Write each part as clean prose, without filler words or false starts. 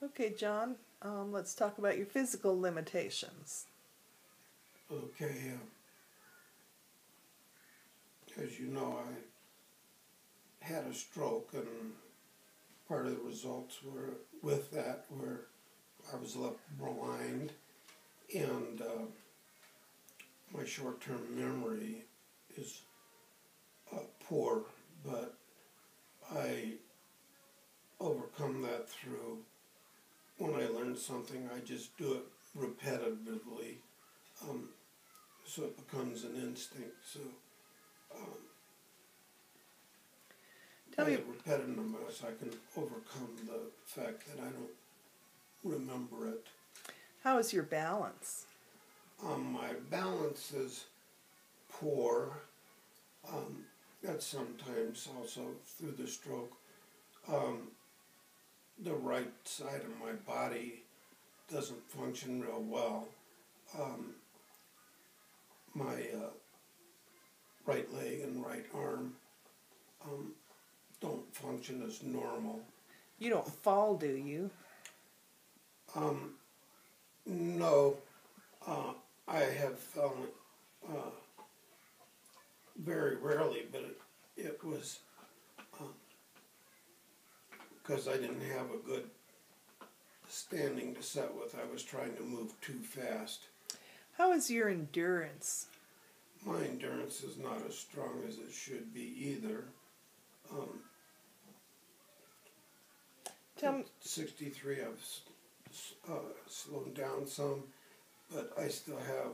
Okay, John, let's talk about your physical limitations. Okay, as you know, I had a stroke, and part of the results were with that where I was left blind, and my short-term memory is poor, but I overcome that through when I learn something, I just do it repetitively, so it becomes an instinct. So Tell by me, the repetitiveness, I can overcome the fact that I don't remember it. how is your balance? My balance is poor. That's sometimes also through the stroke. The right side of my body doesn't function real well. My right leg and right arm don't function as normal. You don't fall, do you? No, I have fallen very rarely, but it was because I didn't have a good standing to set with. I was trying to move too fast. How is your endurance? My endurance is not as strong as it should be either. Tell me, 63, I've slowed down some, but I still have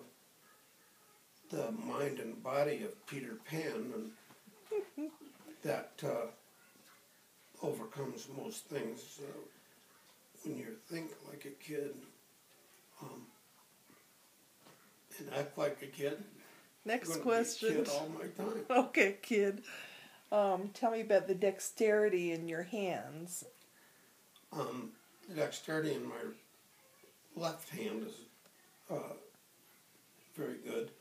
the mind and body of Peter Pan, and that overcomes most things. When you think like a kid and act like a kid, next I'm question. be a kid all my time. Okay, kid. Tell me about the dexterity in your hands. The dexterity in my left hand is very good.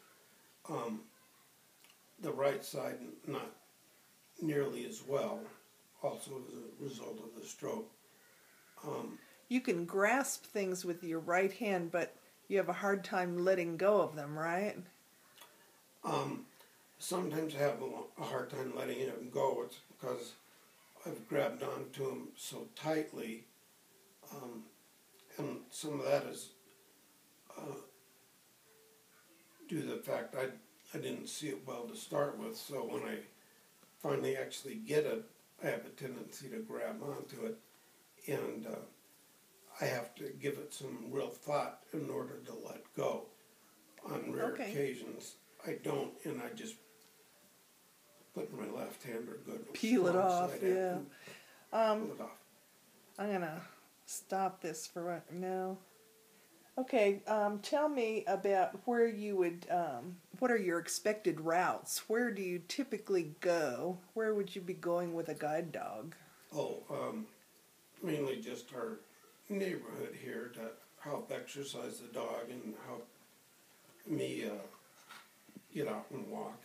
The right side, not nearly as well, also as a result of the stroke. You can grasp things with your right hand, but you have a hard time letting go of them, right? Sometimes I have a hard time letting it go. It's because I've grabbed onto them so tightly, and some of that is due to the fact I didn't see it well to start with, so when I finally actually get it, I have a tendency to grab onto it, and I have to give it some real thought in order to let go. On rare occasions, I don't, and I just put my left hand or good. Peel it off, yeah. Pull it off. I'm gonna stop this for right now. Okay, tell me about where you would, what are your expected routes? Where do you typically go? Where would you be going with a guide dog? Oh, mainly just our neighborhood here to help exercise the dog and help me get out and walk.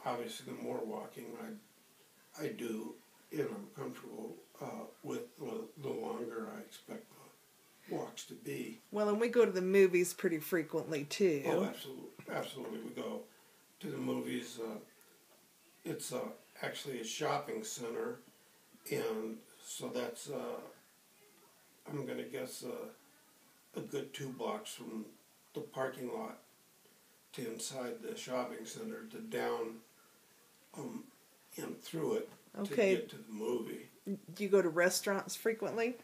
Obviously, the more walking I do and I'm comfortable with, the longer I expect the walks to be. Well, and we go to the movies pretty frequently too. Oh, absolutely, absolutely. We go to the movies. It's actually a shopping center, and so that's I'm going to guess a good 2 blocks from the parking lot to inside the shopping center to down and through it to get to the movie. Do you go to restaurants frequently?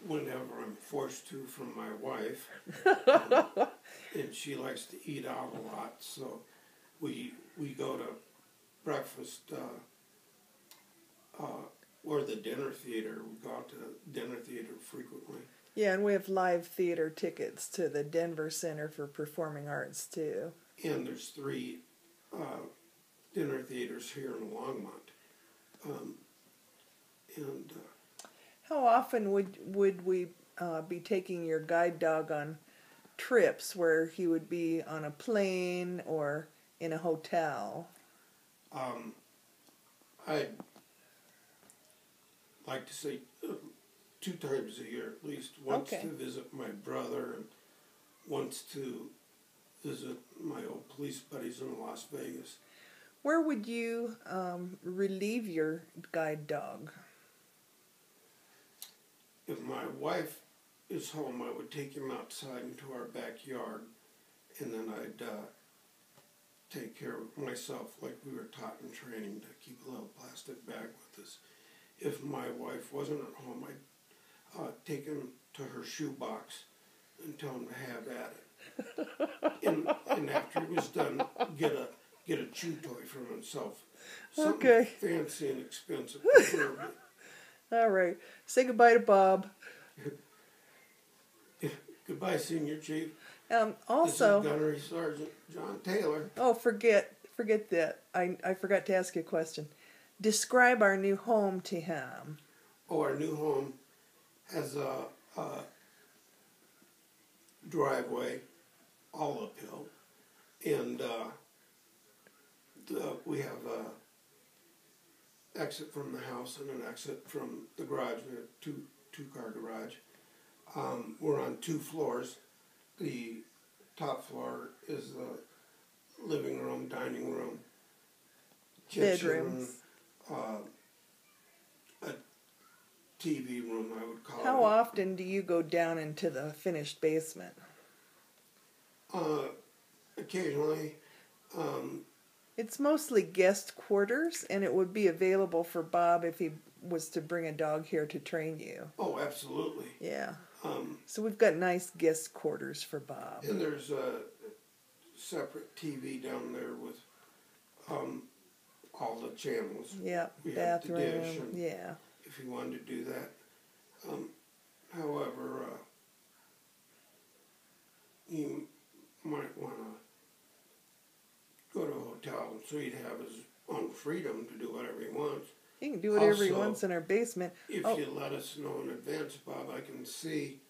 Whenever I'm forced to from my wife, and she likes to eat out a lot, so we go to breakfast or the dinner theater. We go out to the dinner theater frequently. Yeah, and we have live theater tickets to the Denver Center for Performing Arts too. And there's 3 dinner theaters here in Longmont. How often would we be taking your guide dog on trips where he would be on a plane or in a hotel? I like to say 2 times a year at least. Once Okay. to visit my brother and once to visit my old police buddies in Las Vegas. Where would you relieve your guide dog? If my wife is home, I would take him outside into our backyard, and then I'd take care of myself like we were taught in training to keep a little plastic bag with us. If my wife wasn't at home, I'd take him to her shoebox and tell him to have at it. And after he was done, get a chew toy for himself. Something Okay. fancy and expensive, preferably. All right. Say goodbye to Bob. Goodbye, Senior Chief. Also, This is Gunnery Sergeant John Taylor. oh, forget that. I forgot to ask you a question. Describe our new home to him. Oh, our new home has a driveway, all uphill, and we have a exit from the house and an exit from the garage. We have two-car garage. We're on 2 floors. The top floor is the living room, dining room, kitchen, Bedrooms. a TV room, I would call How it. often do you go down into the finished basement? Occasionally. It's mostly guest quarters, and it would be available for Bob if he was to bring a dog here to train you. Oh, absolutely. Yeah. So we've got nice guest quarters for Bob. And there's a separate TV down there with all the channels. Yeah, We have the dish, bathroom. and Yeah. if you wanted to do that. However, you might want to go to a hotel so he'd have his own freedom to do whatever he wants. He can do whatever he Also, wants in our basement. If Oh. you let us know in advance, Bob, I can see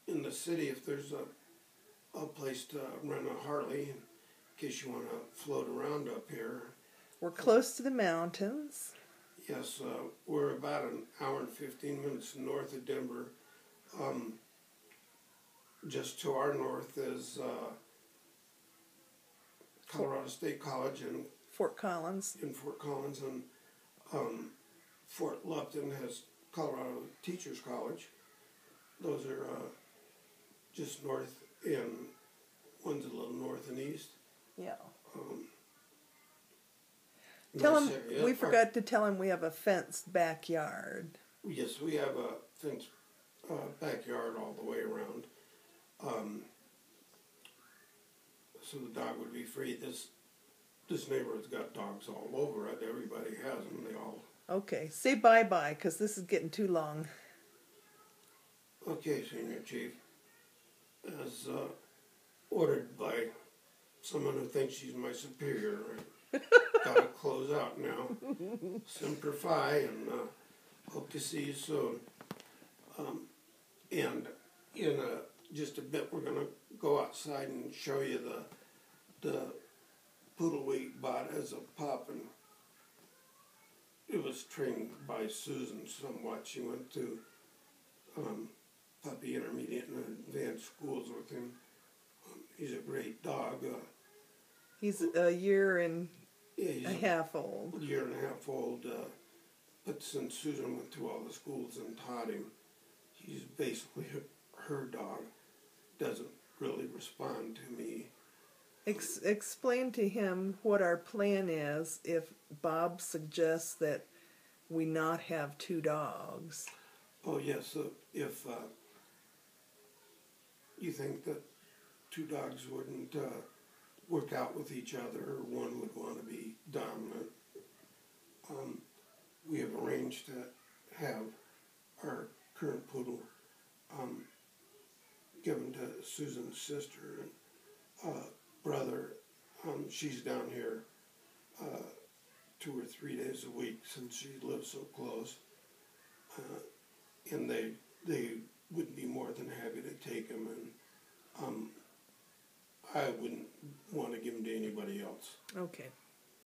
in the city if there's a place to rent a Harley in case you want to float around up here. We're close to the mountains. Yes, we're about an hour and 15 minutes north of Denver. Just to our north is Colorado State College Fort Collins. in Fort Collins, and Fort Lupton has Colorado Teachers College. Those are just north, and one's a little north and east. Yeah. Nice area. We forgot to tell him we have a fenced backyard. Yes, we have a fenced backyard all the way around. So the dog would be free. This neighborhood's got dogs all over it. Everybody has them. They all. Okay, say bye-bye, because this is getting too long. Okay, Senior Chief. As ordered by someone who thinks she's my superior, I gotta close out now. Semper Fi, and hope to see you soon. And in just a bit, we're gonna go outside and show you the poodle we bought as a pup, and it was trained by Susan somewhat. She went to puppy intermediate and advanced schools with him. He's a great dog. He's a year and Yeah, he's a half old. a year and a half old. But since Susan went through all the schools and taught him, he's basically her dog. Doesn't really respond to me. Explain to him what our plan is if Bob suggests that we not have 2 dogs. Oh yes, if you think that 2 dogs wouldn't work out with each other, or one would want to be dominant, we have arranged to have our current poodle given to Susan's sister and brother. She's down here 2 or 3 days a week since she lives so close, and they would be more than happy to take him, and I wouldn't want to give him to anybody else. Okay.